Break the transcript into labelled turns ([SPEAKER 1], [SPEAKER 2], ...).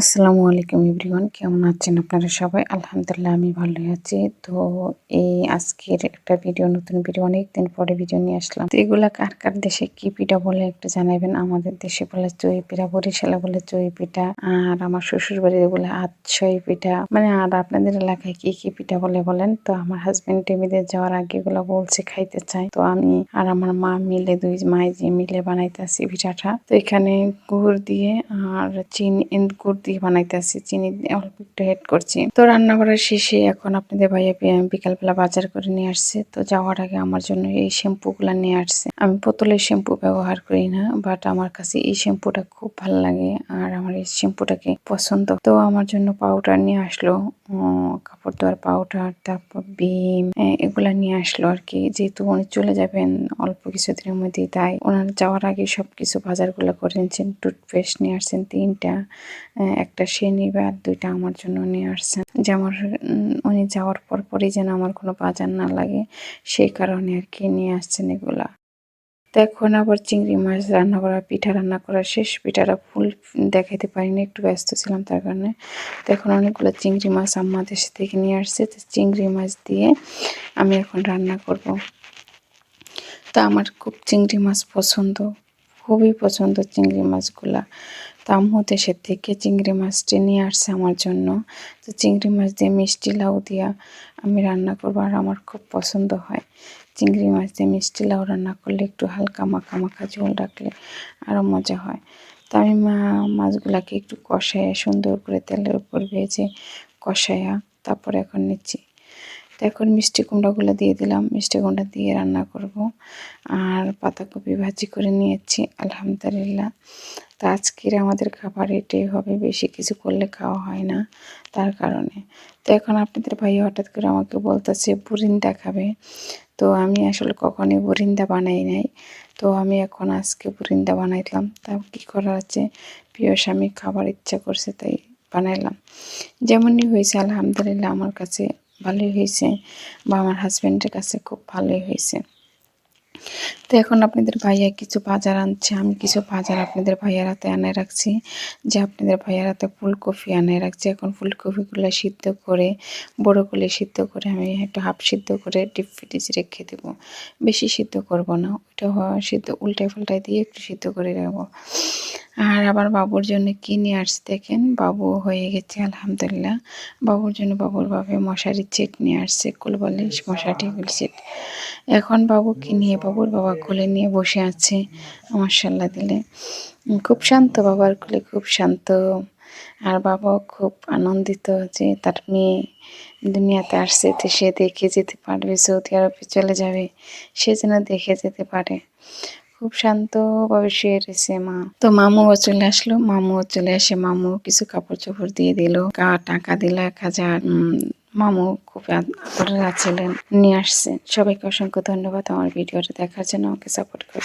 [SPEAKER 1] আসসালামু আলাইকুম এভরিওয়ান, কেমন আছেন আপনারা সবাই? আলহামদুলিল্লাহ আমি ভালোই আছি। তো এই আজকের একটা ভিডিও, নতুন ভিডিও, অনেকদিন পরে ভিডিও নিয়ে আসলাম। তো এগুলা কার কার দেশে কি পিঠা বলে একটু জানাবেন। আমাদের দেশে বলে চই পিঠা, বরিশালে বলে চই পিঠা, আর আমার শ্বশুর বাড়ি বলে আতসই পিঠা। মানে আর আপনাদের এলাকায় কি কি পিঠা বলে বলেন। তো আমার হাজবেন্ড বিদেশ যাওয়ার আগে এগুলো বলছে খাইতে চাই। তো আমি আর আমার মা মিলে, দুই মাই যে মিলে বানাইতেছি পিঠাটা। তো এখানে গুড় দিয়ে আর চিনি, গুড় দিয়ে বানাইতেছি, চিনি দিয়ে অল্প একটু এড করছি। তো রান্না করার শেষে এখন আপনাদের ভাইয়া বিকালবেলা বাজার করে নিয়ে আসছে। তো যাওয়ার আগে আমার জন্য এই শ্যাম্পু গুলা নিয়ে আসছে। আমি বোতলের শ্যাম্পু ব্যবহার করি না, বাট আমার কাছে এই শ্যাম্পুটা খুব ভালো লাগে আর আমার এই শ্যাম্পুটাকে পছন্দ। তো আমার জন্য পাউডার নিয়ে আসলো, কাপড় ধোয়ার পাউডার, তারপর বিম, এগুলা নিয়ে আসলো আর কি। যেহেতু উনি চলে যাবেন অল্প কিছুদিনের মধ্যে, তাই ওনার যাওয়ার আগে সবকিছু বাজারগুলো করে নিচ্ছেন। টুথপেস্ট নিয়ে আসছেন 3টা, একটা সে নিবে আর 2টা আমার জন্য নিয়ে আসছেন, যে আমার উনি যাওয়ার পরই যেন আমার কোনো বাজার না লাগে, সেই কারণে আর কি নিয়ে আসছেন এগুলা। তো এখন আবার চিংড়ি মাছ রান্না করা, পিঠা রান্না করা শেষ। পিঠাটা ফুল দেখাইতে পারিনি, একটু ব্যস্ত ছিলাম তার কারণে। তো এখন অনেকগুলো চিংড়ি মাছ আম্মা দেশে থেকে নিয়ে আসছে। তো চিংড়ি মাছ দিয়ে আমি এখন রান্না করব। তো আমার খুব চিংড়ি মাছ পছন্দ, খুবই পছন্দ চিংড়ি মাছগুলা। তো আম্মু দেশের থেকে চিংড়ি মাছটি নিয়ে আসছে আমার জন্য। তো চিংড়ি মাছ দিয়ে মিষ্টি লাউ দিয়া আমি রান্না করবো, আর আমার খুব পছন্দ হয় চিংড়ি মাছ দিয়ে মিষ্টি লাউ রান্না করলে, একটু হালকা মাখা মাখা ঝোল রাখলে আরও মজা হয়। তো আমি মাছগুলাকে একটু কষাইয়া সুন্দর করে তেলের উপর ভেজে কষাইয়া তারপরে এখন নিচ্ছি। তো এখন মিষ্টি কুমড়াগুলো দিয়ে দিলাম, মিষ্টি কুমড়া দিয়ে রান্না করব। আর পাতাকপি ভাজি করে নিয়েছি আলহামদুলিল্লাহ। তো আজকের আমাদের খাবার এটাই হবে, বেশি কিছু করলে খাওয়া হয় না, তার কারণে। তো এখন আপনাদের ভাই হঠাৎ করে আমাকে বলতেছে বুরিন্দা খাবে। তো আমি আসলে কখনোই বুরিন্দা বানাই নাই। তো আমি এখন আজকে বুরিন্দা বানাইলাম। তা কী করার আছে, প্রিয় স্বামী খাবার ইচ্ছা করছে তাই বানাইলাম। যেমনই হয়েছে আলহামদুলিল্লাহ আমার কাছে ভালোই হয়েছে, বা আমার হাজব্যান্ডের কাছে খুব ভালোই হয়েছে। তো এখন আপনাদের ভাইয়া কিছু বাজার আনছে, আমি কিছু বাজার আপনাদের ভাইয়ার হাতে আনে রাখছি। যে আপনাদের ভাইয়ার হাতে ফুলকপি আনে রাখছি। এখন ফুলকপিগুলো সিদ্ধ করে, বড় করে সিদ্ধ করে আমি একটু হাফ সিদ্ধ করে ডিপ ফ্রিজে রেখে দেবো। বেশি সিদ্ধ করব না, ওইটা সিদ্ধ উল্টায় পাল্টায় দিয়ে একটু সিদ্ধ করে রাখবো। আর আবার বাবুর জন্য কি নিয়ে আসছে দেখেন, বাবু হয়ে গেছে আলহামদুলিল্লাহ। বাবুর জন্য বাবুর বাবা মশারির সেট নিয়ে আসছে, কোলবালিশ, মশা, টেবিল সেট। এখন বাবুকে নিয়ে বাবুর বাবা কোলে নিয়ে বসে আছে, মাশাআল্লাহ দিলে। খুব শান্ত, বাবার কোলে খুব শান্ত। আর বাবাও খুব আনন্দিত যে তার মেয়ে দুনিয়াতে আসছে, তো সে দেখে যেতে পারবে, সৌদি আরবে চলে যাবে, সে যেন দেখে যেতে পারে। খুব শান্তভাবে শুয়ে রয়েছে মা। তো মামুও চলে আসলো, মামুও চলে আসে, মামু কিছু কাপড় চোপড় দিয়ে দিল, টাকা দিল 1000। মামু খুব আদরের আছিলেন, নিয়ে আসছেন। সবাইকে অসংখ্য ধন্যবাদ আমার ভিডিওটা দেখার জন্য, আমাকে সাপোর্ট করে।